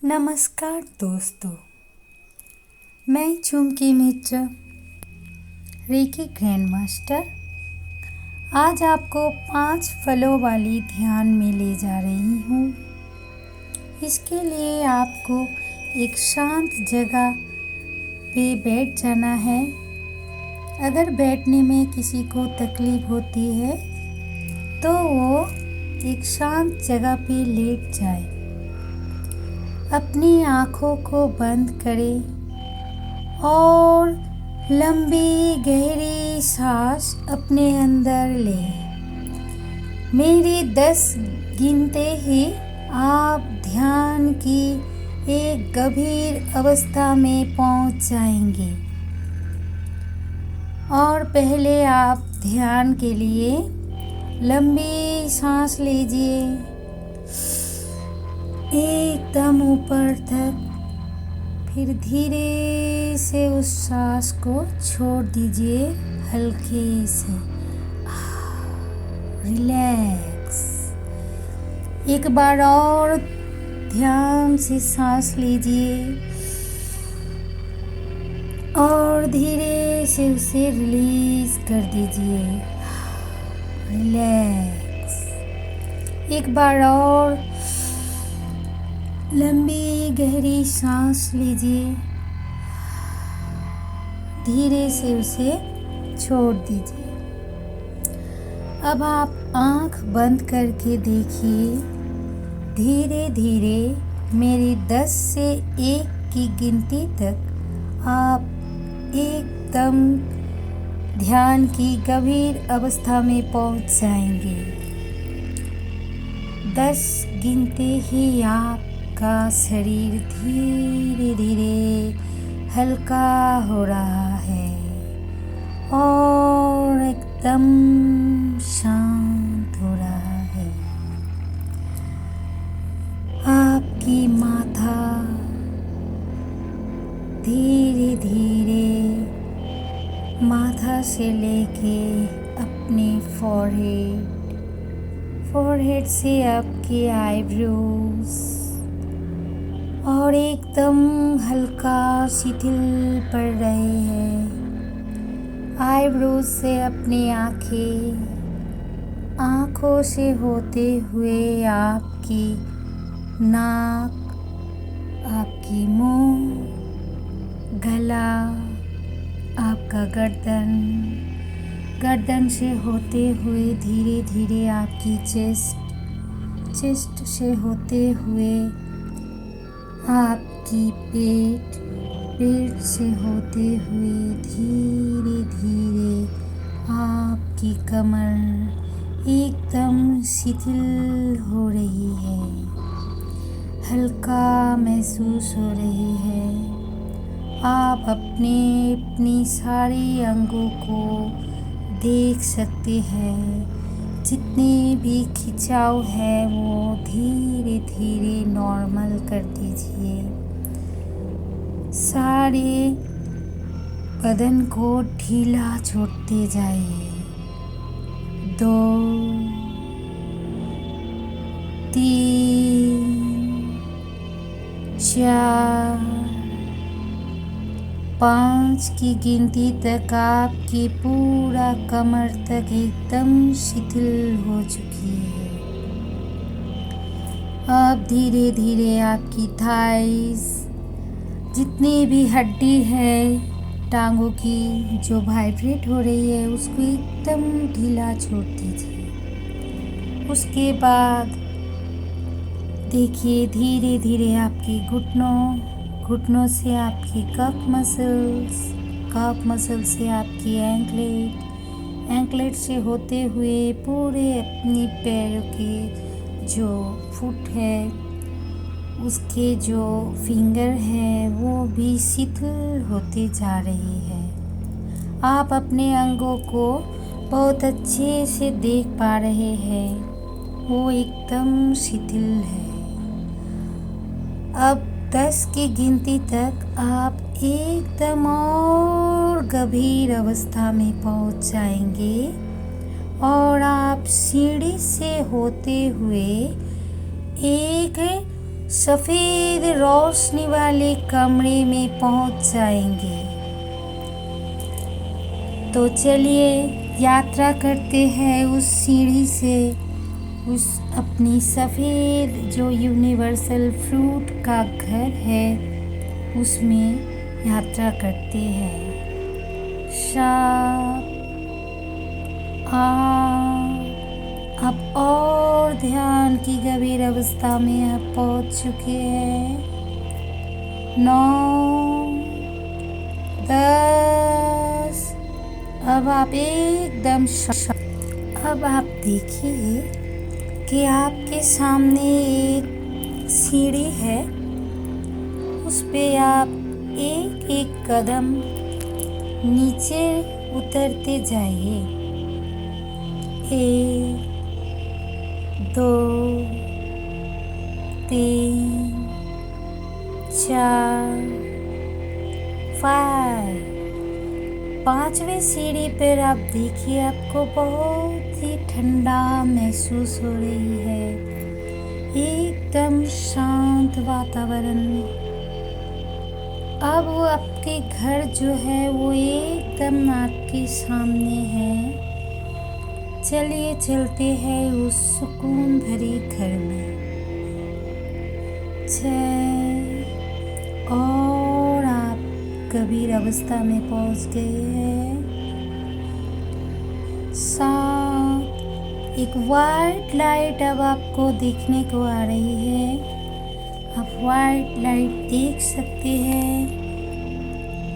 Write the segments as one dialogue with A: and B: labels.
A: नमस्कार दोस्तों, मैं चुमकी मित्र रेकी ग्रैंड मास्टर आज आपको 5 फलों वाली ध्यान में ले जा रही हूँ। इसके लिए आपको एक शांत जगह पे बैठ जाना है। अगर बैठने में किसी को तकलीफ होती है तो वो एक शांत जगह पे लेट जाए। अपनी आँखों को बंद करें और लंबी गहरी सांस अपने अंदर लें। मेरी 10 गिनते ही आप ध्यान की एक गंभीर अवस्था में पहुंच जाएंगे। और पहले आप ध्यान के लिए लंबी सांस लीजिए एकदम ऊपर तक, फिर धीरे से उस सांस को छोड़ दीजिए हल्के से। रिलैक्स। एक बार और ध्यान से सांस लीजिए और धीरे से उसे रिलीज कर दीजिए। रिलैक्स। एक बार और लंबी गहरी सांस लीजिए, धीरे से उसे छोड़ दीजिए। अब आप आँख बंद करके देखिए, धीरे धीरे मेरी 10 से 1 की गिनती तक आप एकदम ध्यान की गंभीर अवस्था में पहुंच जाएंगे। 10 गिनते ही आप का शरीर धीरे धीरे हल्का हो रहा है और एकदम शांत हो रहा है। आपकी माथा धीरे धीरे माथा से लेके अपने फोरहेड से आपके आईब्रोज और एकदम हल्का शिथिल पड़ रहे हैं। आईब्रोज से अपनी आँखों से होते हुए आपकी नाक, आपकी मुंह, गला, आपका गर्दन से होते हुए धीरे धीरे आपकी चेस्ट से होते हुए आपकी पेट से होते हुए धीरे धीरे आपकी कमर एकदम शिथिल हो रही है, हल्का महसूस हो रही है। आप अपनी सारी अंगों को देख सकते हैं। जितने भी खिंचाव है वो धीरे धीरे नॉर्मल कर दीजिए। सारे बदन को ढीला छोड़ते जाइए। 2 3 4 5 की गिनती तक आपकी पूरा कमर तक एकदम शिथिल हो चुकी है। अब धीरे धीरे आपकी थाइस, जितनी भी हड्डी है टांगों की जो वाइब्रेट हो रही है, उसको एकदम ढीला छोड़ दीजिए। उसके बाद देखिए धीरे धीरे आपके घुटनों से आपकी कफ मसल्स से आपकी एंकलेट से होते हुए पूरे अपनी पैरों के जो फुट है, उसके जो फिंगर है वो भी शिथिल होते जा रही है। आप अपने अंगों को बहुत अच्छे से देख पा रहे हैं, वो एकदम शिथिल है। अब 10 की गिनती तक आप एकदम और गंभीर अवस्था में पहुंच जाएंगे और आप सीढ़ी से होते हुए एक सफेद रोशनी वाले कमरे में पहुंच जाएंगे। तो चलिए यात्रा करते हैं उस सीढ़ी से, उस अपनी सफेद जो यूनिवर्सल फ्रूट का घर है उसमें यात्रा करते हैं। 7 8 अब और ध्यान की गंभीर अवस्था में आप पहुंच चुके हैं। 9 10 अब आप एकदम अब आप देखिए कि आपके सामने एक सीढ़ी है, उस पे आप एक एक कदम नीचे उतरते जाइए। 1 2 3 4 5 5वें सीढ़ी पर आप देखिए आपको बहुत ही ठंडा महसूस हो रही है, एकदम शांत वातावरण। अब वो आपके घर जो है वो एकदम आपके सामने है। चलिए चलते हैं उस सुकून भरे घर में। 6 और आप गंभीर अवस्था में पहुंच गए हैं। 7 एक वाइट लाइट अब आपको देखने को आ रही है, आप वाइट लाइट देख सकते हैं।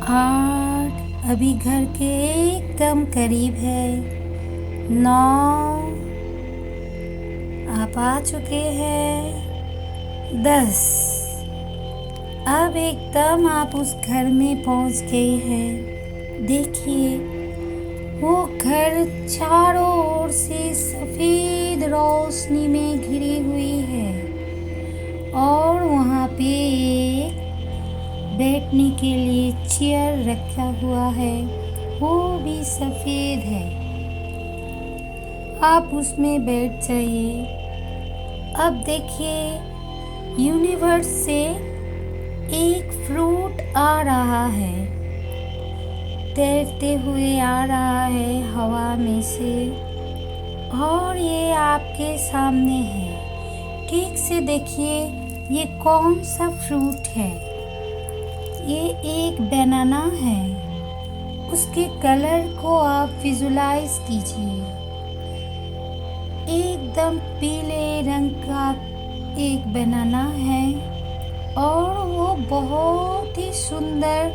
A: 8 अभी घर के एकदम करीब है। 9 आप आ चुके हैं। 10 अब एकदम आप उस घर में पहुंच गए हैं। देखिए वो घर चारों ओर से सफेद रोशनी में घिरी हुई है और वहाँ पे एक बैठने के लिए चेयर रखा हुआ है, वो भी सफेद है। आप उसमें बैठ जाइए। अब देखिए यूनिवर्स से एक फ्रूट आ रहा है, तैरते हुए आ रहा है हवा में से, और ये आपके सामने है। ठीक से देखिए ये कौन सा फ्रूट है। ये एक बनाना है। उसके कलर को आप विजुलाइज कीजिए। एकदम पीले रंग का एक बनाना है और वो बहुत ही सुंदर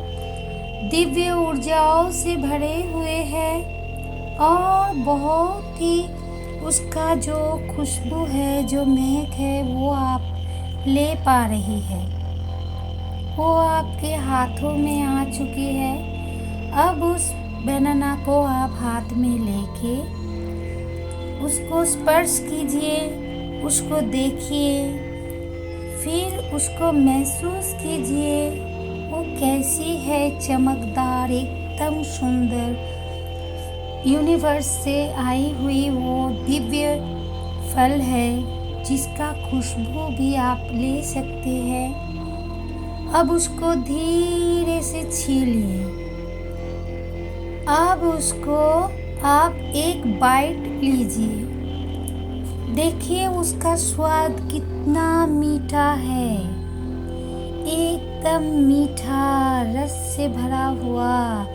A: दिव्य ऊर्जाओं से भरे हुए हैं और बहुत ही उसका जो खुशबू है, जो महक है, वो आप ले पा रही है। वो आपके हाथों में आ चुकी है। अब उस बनाना को आप हाथ में लेके उसको स्पर्श कीजिए, उसको देखिए, फिर उसको महसूस कीजिए वो कैसी है, चमकदार, एकदम सुंदर यूनिवर्स से आई हुई वो दिव्य फल है जिसका खुशबू भी आप ले सकते हैं। अब उसको धीरे से छीलिए। अब उसको आप एक बाइट लीजिए। देखिए उसका स्वाद कितना मीठा है, एकदम मीठा, रस से भरा हुआ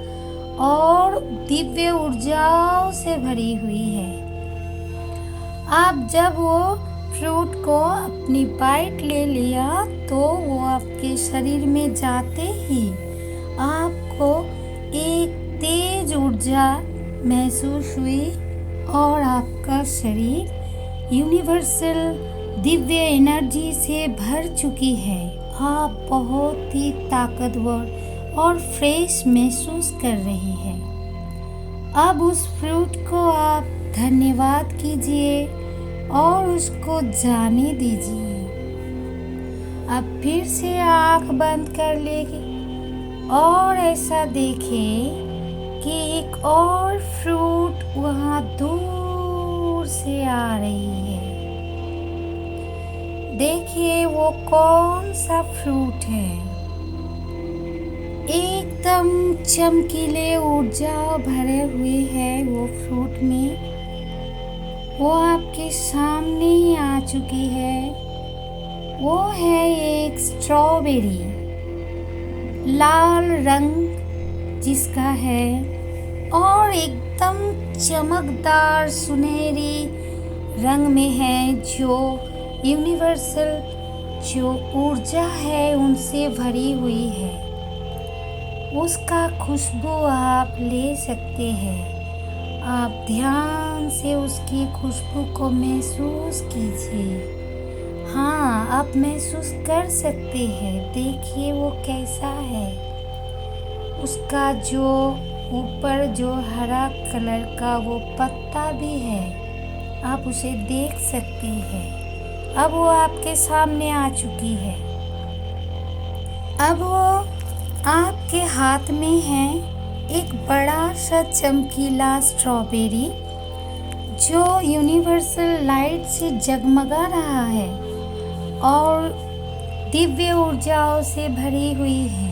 A: और दिव्य ऊर्जाओं से भरी हुई है। आप जब वो फ्रूट को अपनी बाइट ले लिया तो वो आपके शरीर में जाते ही आपको एक तेज ऊर्जा महसूस हुई और आपका शरीर यूनिवर्सल दिव्य एनर्जी से भर चुकी है। आप बहुत ही ताकतवर और फ्रेश महसूस कर रही हैं। अब उस फ्रूट को आप धन्यवाद कीजिए और उसको जाने दीजिए। अब फिर से आँख बंद कर लेगी और ऐसा देखें कि एक और फ्रूट वहाँ दूर से आ रही है। देखिए वो कौन सा फ्रूट है। एकदम चमकीले ऊर्जा भरे हुए है वो फ्रूट में। वो आपके सामने ही आ चुकी है। वो है एक स्ट्रॉबेरी, लाल रंग जिसका है और एकदम चमकदार सुनहरी रंग में है, जो यूनिवर्सल जो ऊर्जा है उनसे भरी हुई है। उसका खुशबू आप ले सकते हैं। आप ध्यान से उसकी खुशबू को महसूस कीजिए। हाँ, आप महसूस कर सकते हैं। देखिए वो कैसा है। उसका जो ऊपर जो हरा कलर का वो पत्ता भी है, आप उसे देख सकते हैं। अब वो आपके सामने आ चुकी है। अब वो आपके हाथ में है एक बड़ा सा चमकीला स्ट्रॉबेरी, जो यूनिवर्सल लाइट से जगमगा रहा है और दिव्य ऊर्जाओं से भरी हुई है।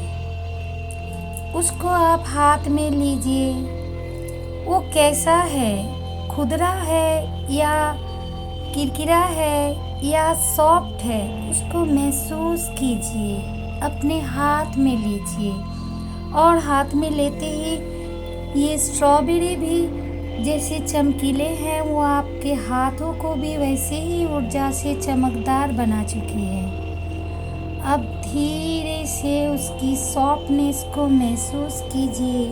A: उसको आप हाथ में लीजिए। वो कैसा है, खुरदरा है या किरकिरा है या सॉफ्ट है, उसको महसूस कीजिए। अपने हाथ में लीजिए और हाथ में लेते ही ये स्ट्रॉबेरी भी जैसे चमकीले हैं, वो आपके हाथों को भी वैसे ही ऊर्जा से चमकदार बना चुकी है। अब धीरे से उसकी सॉफ्टनेस को महसूस कीजिए।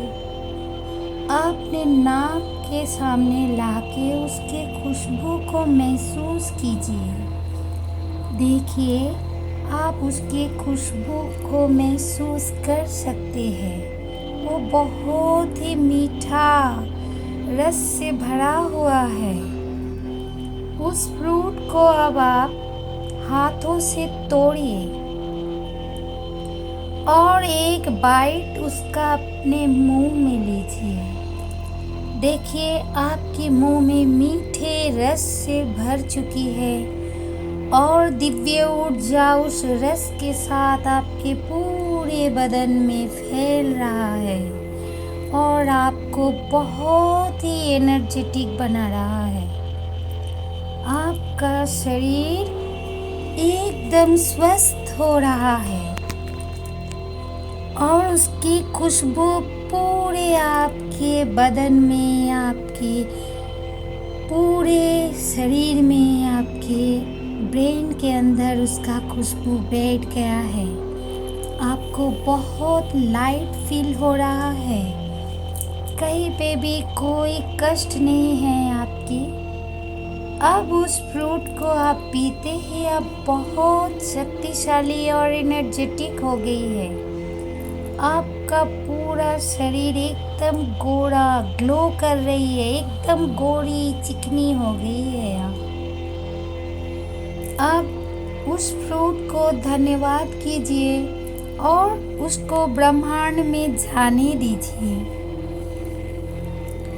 A: अपने नाक के सामने लाके उसके खुशबू को महसूस कीजिए। देखिए आप उसकी खुशबू को महसूस कर सकते हैं। वो बहुत ही मीठा रस से भरा हुआ है। उस फ्रूट को अब आप हाथों से तोड़िए और एक बाइट उसका अपने मुंह में लीजिए। देखिए आपके मुंह में मीठे रस से भर चुकी है और दिव्य ऊर्जा उस रस के साथ आपके पूरे बदन में फैल रहा है और आपको बहुत ही एनर्जेटिक बना रहा है। आपका शरीर एकदम स्वस्थ हो रहा है और उसकी खुशबू पूरे आपके बदन में, आपके पूरे शरीर में, आपके ब्रेन के अंदर उसका खुशबू बैठ गया है। आपको बहुत लाइट फील हो रहा है। कहीं पे भी कोई कष्ट नहीं है आपकी। अब उस फ्रूट को आप पीते ही आप बहुत शक्तिशाली और एनर्जेटिक हो गई है। आपका पूरा शरीर एकदम गोरा ग्लो कर रही है, एकदम गोरी चिकनी हो गई है आप। अब उस फ्रूट को धन्यवाद कीजिए और उसको ब्रह्मांड में जाने दीजिए।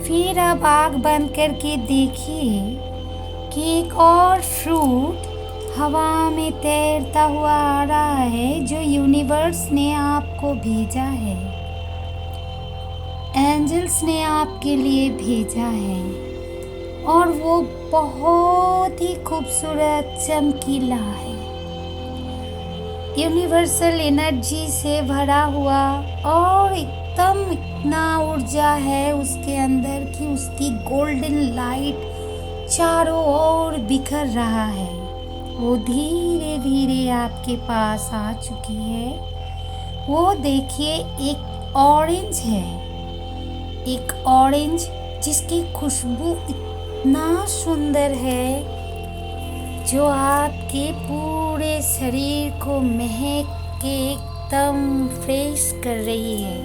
A: फिर अब आँख बंद करके देखिए कि एक और फ्रूट हवा में तैरता हुआ आ रहा है, जो यूनिवर्स ने आपको भेजा है। एंजल्स ने आपके लिए भेजा है और वो बहुत ही खूबसूरत चमकीला है। यूनिवर्सल एनर्जी से भरा हुआ और एकदम इतना ऊर्जा है उसके अंदर कि उसकी गोल्डन लाइट चारों ओर बिखर रहा है। वो धीरे धीरे आपके पास आ चुकी है। वो देखिए एक ऑरेंज है, एक ऑरेंज जिसकी खुशबू इतना सुंदर है, जो आपके पूरे शरीर को महक के एकदम फ्रेश कर रही है।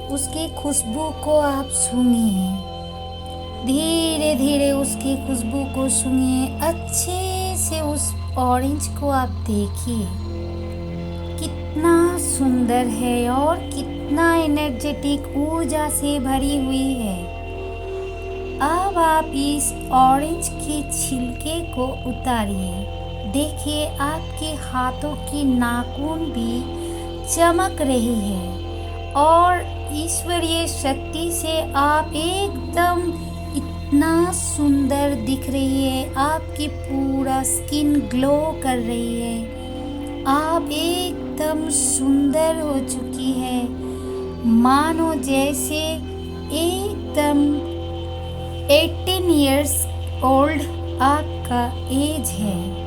A: उसकी खुशबू को आप सूंघिए, धीरे धीरे उसकी खुशबू को सूंघिए। अच्छे से उस ऑरेंज को आप देखिए, कितना सुंदर है और कितना एनर्जेटिक ऊर्जा से भरी हुई है। अब आप इस ऑरेंज के छिलके को उतारिए देखिए आपके हाथों की नाखून भी चमक रही है और ईश्वरीय शक्ति से आप एकदम इतना सुंदर दिख रही है। आपकी पूरा स्किन ग्लो कर रही है। आप एकदम सुंदर हो चुकी है, मानो जैसे एकदम 18 इयर्स ओल्ड आपका एज है।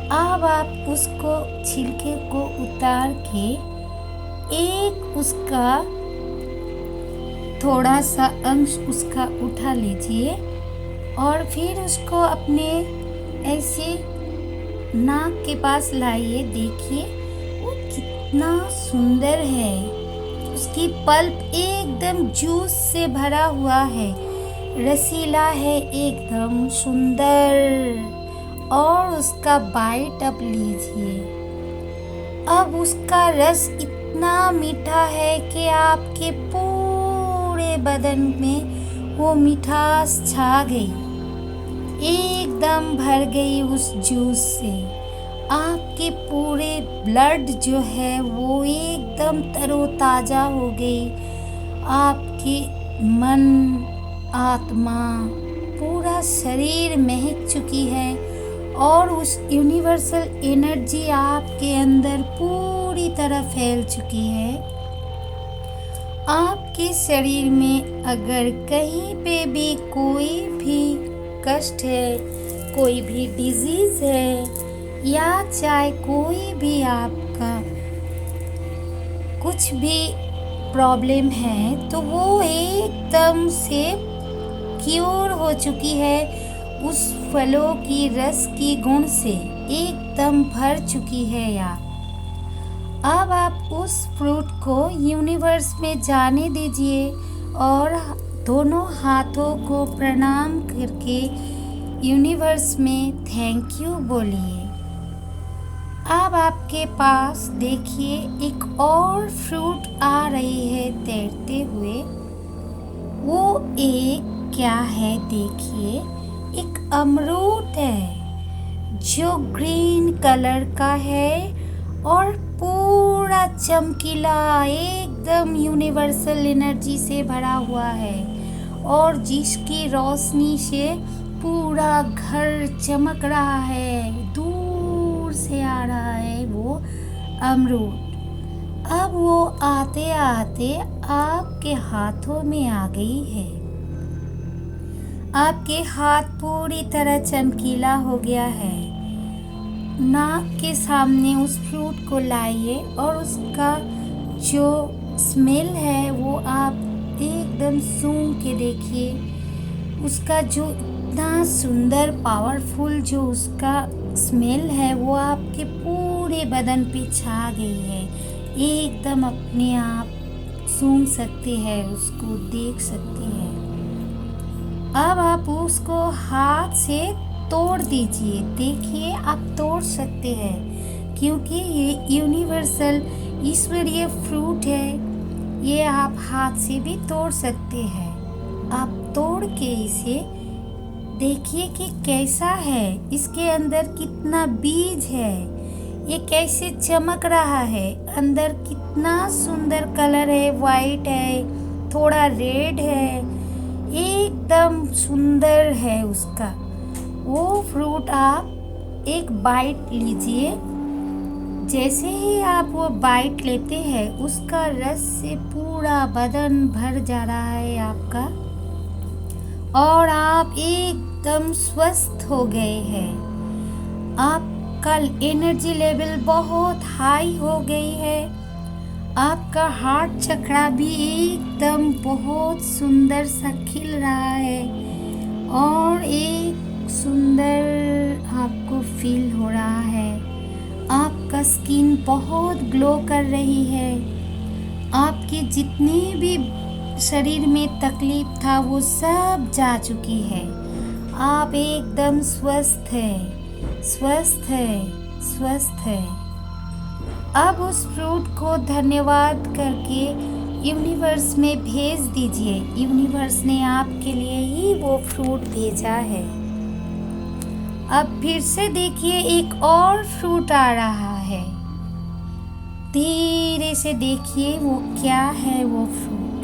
A: अब आप उसको छिलके को उतार के एक उसका थोड़ा सा अंश उसका उठा लीजिए और फिर उसको अपने ऐसे नाक के पास लाइए। देखिए वो कितना सुंदर है। उसकी पल्प एकदम जूस से भरा हुआ है, रसीला है, एकदम सुंदर। और उसका बाइट अब लीजिए। अब उसका रस इतना मीठा है कि आपके पूरे बदन में वो मिठास छा गई, एकदम भर गई उस जूस से। आपके पूरे ब्लड जो है वो एकदम तरोताजा हो गई। आपकी मन, आत्मा, पूरा शरीर महक चुकी है और उस यूनिवर्सल एनर्जी आपके अंदर पूरी तरह फैल चुकी है। आपके शरीर में अगर कहीं पे भी कोई भी कष्ट है, कोई भी डिजीज है या चाहे कोई भी आपका कुछ भी प्रॉब्लम है, तो वो एकदम से क्योर हो चुकी है। उस फलों की रस की गुण से एकदम भर चुकी है यार। अब आप उस फ्रूट को यूनिवर्स में जाने दीजिए और दोनों हाथों को प्रणाम करके यूनिवर्स में थैंक यू बोलिए। अब आपके पास देखिए एक और फ्रूट आ रही है तैरते हुए। वो एक क्या है देखिए, एक अमरूद है जो ग्रीन कलर का है और पूरा चमकीला, एकदम यूनिवर्सल एनर्जी से भरा हुआ है और जिसकी रोशनी से पूरा घर चमक रहा है। दूर से आ रहा है वो अमरूद। अब वो आते आते आपके हाथों में आ गई है। आपके हाथ पूरी तरह चमकीला हो गया है। नाक के सामने उस फ्रूट को लाइए और उसका जो स्मेल है वो आप एकदम सूंघ के देखिए। उसका जो इतना सुंदर पावरफुल जो उसका स्मेल है वो आपके पूरे बदन पे छा गई है। एकदम अपने आप सूंघ सकते हैं, उसको देख सकते हैं। अब आप उसको हाथ से तोड़ दीजिए। देखिए आप तोड़ सकते हैं क्योंकि ये यूनिवर्सल ईश्वरीय फ्रूट है। ये आप हाथ से भी तोड़ सकते हैं। आप तोड़ के इसे देखिए कि कैसा है, इसके अंदर कितना बीज है, ये कैसे चमक रहा है, अंदर कितना सुंदर कलर है, वाइट है, थोड़ा रेड है, एकदम सुंदर है उसका। वो फ्रूट आप एक बाइट लीजिए। जैसे ही आप वो बाइट लेते हैं उसका रस से पूरा बदन भर जा रहा है आपका और आप एकदम स्वस्थ हो गए हैं। आपका एनर्जी लेवल बहुत हाई हो गई है। आपका हार्ट चक्रा भी एकदम बहुत सुंदर सा खिल रहा है और एक सुंदर आपको फील हो रहा है। आपका स्किन बहुत ग्लो कर रही है। आपकी जितनी भी शरीर में तकलीफ था वो सब जा चुकी है। आप एकदम स्वस्थ है, स्वस्थ है, स्वस्थ है। अब उस फ्रूट को धन्यवाद करके यूनिवर्स में भेज दीजिए। यूनिवर्स ने आपके लिए ही वो फ्रूट भेजा है। अब फिर से देखिए एक और फ्रूट आ रहा है। धीरे से देखिए वो क्या है वो फ्रूट।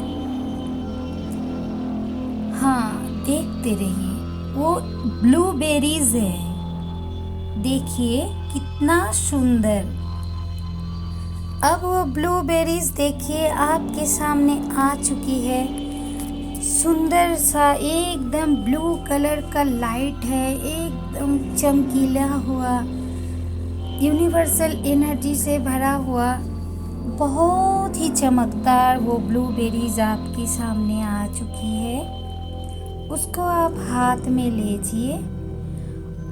A: हाँ, देखते रहिए, वो ब्लूबेरीज है। देखिए कितना सुंदर। अब वो ब्लूबेरीज देखिए आपके सामने आ चुकी है। सुंदर सा एकदम ब्लू कलर का लाइट है, एकदम चमकीला हुआ, यूनिवर्सल एनर्जी से भरा हुआ, बहुत ही चमकदार वो ब्लूबेरीज आपके सामने आ चुकी है। उसको आप हाथ में लीजिए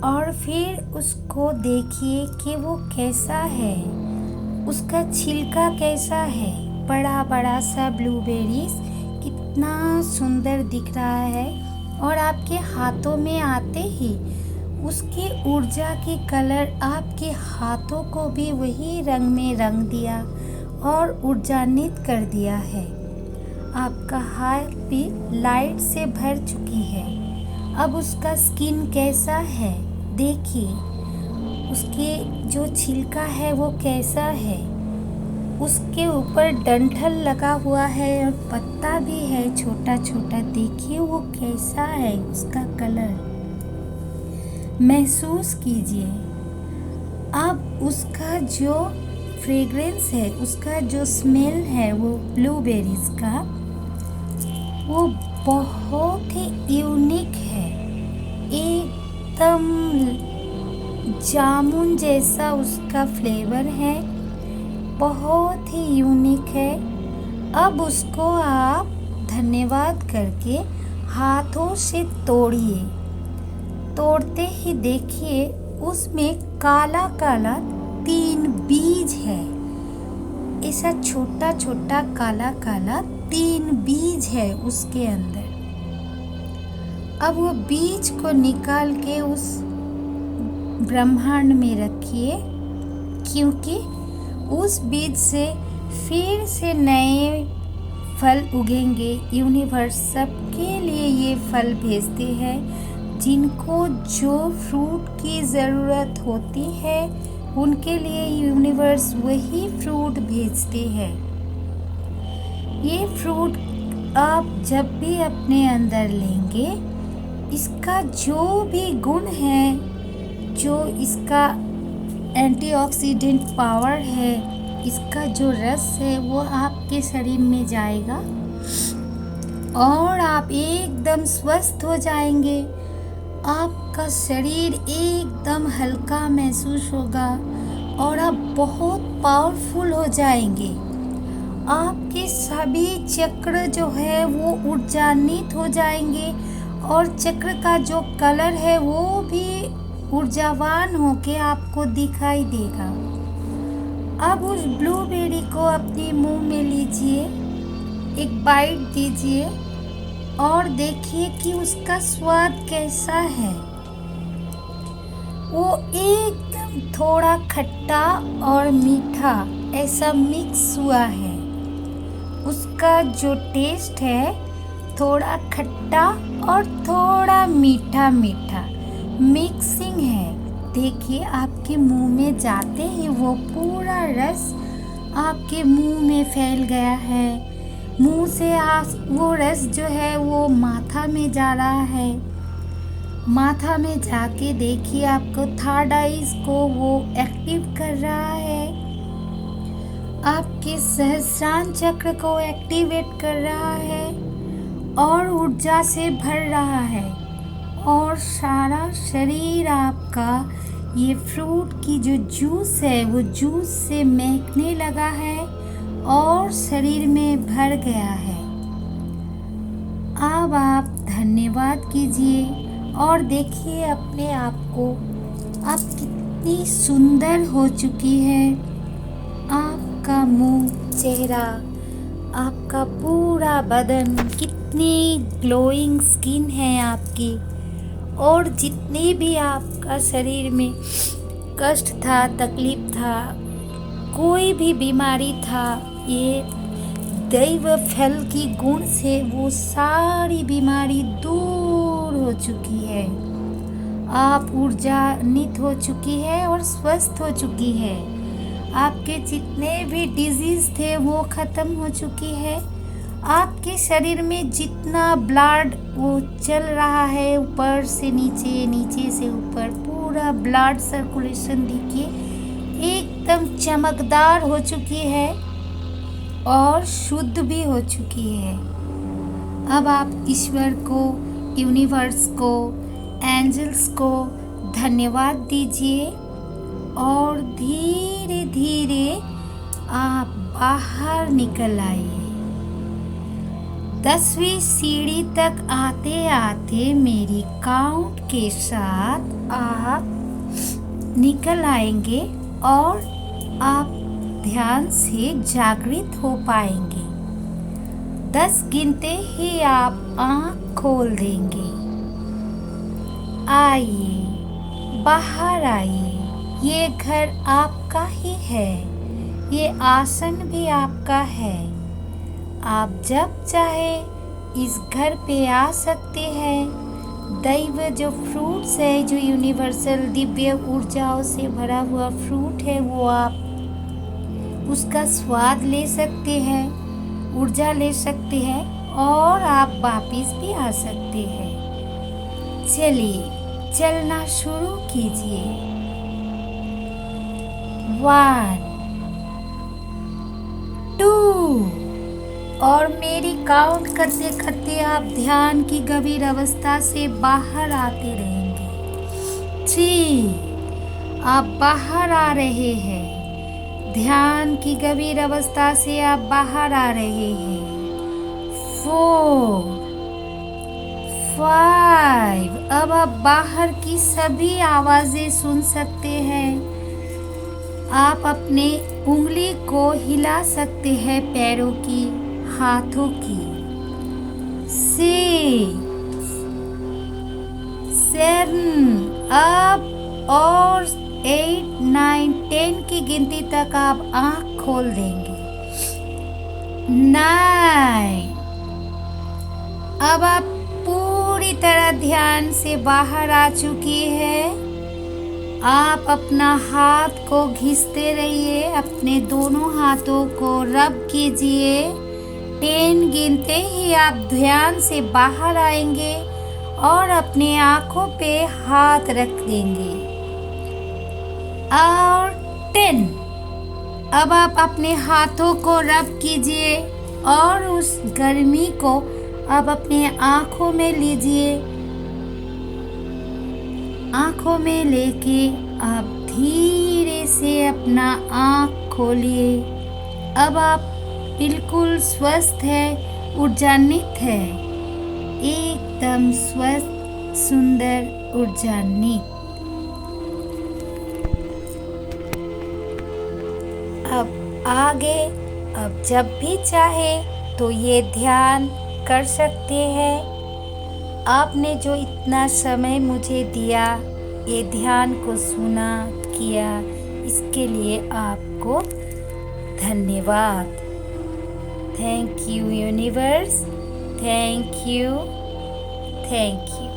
A: और फिर उसको देखिए कि वो कैसा है, उसका छिलका कैसा है। बड़ा बड़ा सा ब्लूबेरीज कितना सुंदर दिख रहा है और आपके हाथों में आते ही उसकी ऊर्जा की कलर आपके हाथों को भी वही रंग में रंग दिया और ऊर्जान्वित कर दिया है। आपका हाथ भी लाइट से भर चुकी है। अब उसका स्किन कैसा है देखिए, उसके जो छिलका है वो कैसा है, उसके ऊपर डंठल लगा हुआ है और पत्ता भी है छोटा छोटा। देखिए वो कैसा है, उसका कलर महसूस कीजिए। अब उसका जो फ्रेग्रेंस है, उसका जो स्मेल है वो ब्लूबेरीज का, वो बहुत ही यूनिक है। एकदम जामुन जैसा उसका फ्लेवर है, बहुत ही यूनिक है। अब उसको आप धन्यवाद करके हाथों से तोड़िए। तोड़ते ही देखिए उसमें काला काला 3 बीज है। ऐसा छोटा छोटा काला काला 3 बीज है उसके अंदर। अब वो बीज को निकाल के उस ब्रह्मांड में रखिए, क्योंकि उस बीज से फिर से नए फल उगेंगे। यूनिवर्स सबके लिए ये फल भेजते हैं, जिनको जो फ्रूट की ज़रूरत होती है उनके लिए यूनिवर्स वही फ्रूट भेजते हैं। ये फ्रूट आप जब भी अपने अंदर लेंगे, इसका जो भी गुण है, जो इसका एंटीऑक्सीडेंट पावर है, इसका जो रस है, वो आपके शरीर में जाएगा और आप एकदम स्वस्थ हो जाएंगे। आपका शरीर एकदम हल्का महसूस होगा और आप बहुत पावरफुल हो जाएंगे। आपके सभी चक्र जो है वो ऊर्जान्वित हो जाएंगे और चक्र का जो कलर है वो भी ऊर्जावान होके आपको दिखाई देगा। अब उस ब्लूबेरी को अपने मुंह में लीजिए, एक बाइट दीजिए और देखिए कि उसका स्वाद कैसा है। वो एकदम थोड़ा खट्टा और मीठा ऐसा मिक्स हुआ है। उसका जो टेस्ट है थोड़ा खट्टा और थोड़ा मीठा मीठा मिक्सिंग है। देखिए आपके मुंह में जाते ही वो पूरा रस आपके मुंह में फैल गया है। मुंह से वो रस जो है वो माथा में जा रहा है। माथा में जाके देखिए आपको थर्ड आईज को वो एक्टिव कर रहा है, आपके सहस्रार चक्र को एक्टिवेट कर रहा है और ऊर्जा से भर रहा है और सारा शरीर आपका ये फ्रूट की जो जूस है वो जूस से महकने लगा है और शरीर में भर गया है। अब आप धन्यवाद कीजिए और देखिए अपने आप को, आप कितनी सुंदर हो चुकी है। आपका मुंह, चेहरा, आपका पूरा बदन, कितनी ग्लोइंग स्किन है आपकी, और जितने भी आपका शरीर में कष्ट था, तकलीफ था, कोई भी बीमारी था, ये दैव फल की गुण से वो सारी बीमारी दूर हो चुकी है। आप ऊर्जान्वित हो चुकी है और स्वस्थ हो चुकी है। आपके जितने भी डिजीज थे वो खत्म हो चुकी है। आपके शरीर में जितना ब्लड वो चल रहा है, ऊपर से नीचे, नीचे से ऊपर, पूरा ब्लड सर्कुलेशन देखिए एकदम चमकदार हो चुकी है और शुद्ध भी हो चुकी है। अब आप ईश्वर को, यूनिवर्स को, एंजल्स को धन्यवाद दीजिए और धीरे धीरे आप बाहर निकल आइए। 10वीं सीढ़ी तक आते आते मेरी काउंट के साथ आप निकल आएंगे और आप ध्यान से जागृत हो पाएंगे। 10 गिनते ही आप आँख खोल देंगे। आइए, बाहर आइए। ये घर आपका ही है, ये आसन भी आपका है। आप जब चाहे इस घर पे आ सकते हैं। दैव जो फ्रूट्स है, जो यूनिवर्सल दिव्य ऊर्जाओं से भरा हुआ फ्रूट है, वो आप उसका स्वाद ले सकते हैं, ऊर्जा ले सकते हैं और आप वापिस भी आ सकते हैं। चलिए, चलना शुरू कीजिए। 1 2 और मेरी काउंट करते करते आप ध्यान की गंभीर अवस्था से बाहर आते रहेंगे। 3 आप बाहर आ रहे हैं। ध्यान की गंभीर अवस्था से आप बाहर आ रहे हैं। 4 5 अब आप बाहर की सभी आवाजें सुन सकते हैं। आप अपने उंगली को हिला सकते हैं, पैरों की, हाथों की। 6 7 अब और 8 9 10 की गिनती तक आप आँख खोल देंगे। 9 अब आप पूरी तरह ध्यान से बाहर आ चुकी है। आप अपना हाथ को घिसते रहिए, अपने दोनों हाथों को रब कीजिए। 10 गिनते ही आप ध्यान से बाहर आएंगे और अपने आँखों पे हाथ रख देंगे। और 10 अब आप अपने हाथों को रब कीजिए और उस गर्मी को अब अपने आँखों में लीजिए। आँखों में लेके आप धीरे से अपना आँख खोलिए। अब आप बिल्कुल स्वस्थ है, ऊर्जान्वित है, एकदम स्वस्थ, सुंदर, ऊर्जान्वित। अब आगे, अब जब भी चाहे तो ये ध्यान कर सकते हैं। आपने जो इतना समय मुझे दिया, ये ध्यान को सुना, किया, इसके लिए आपको धन्यवाद। Thank you universe, thank you, thank you.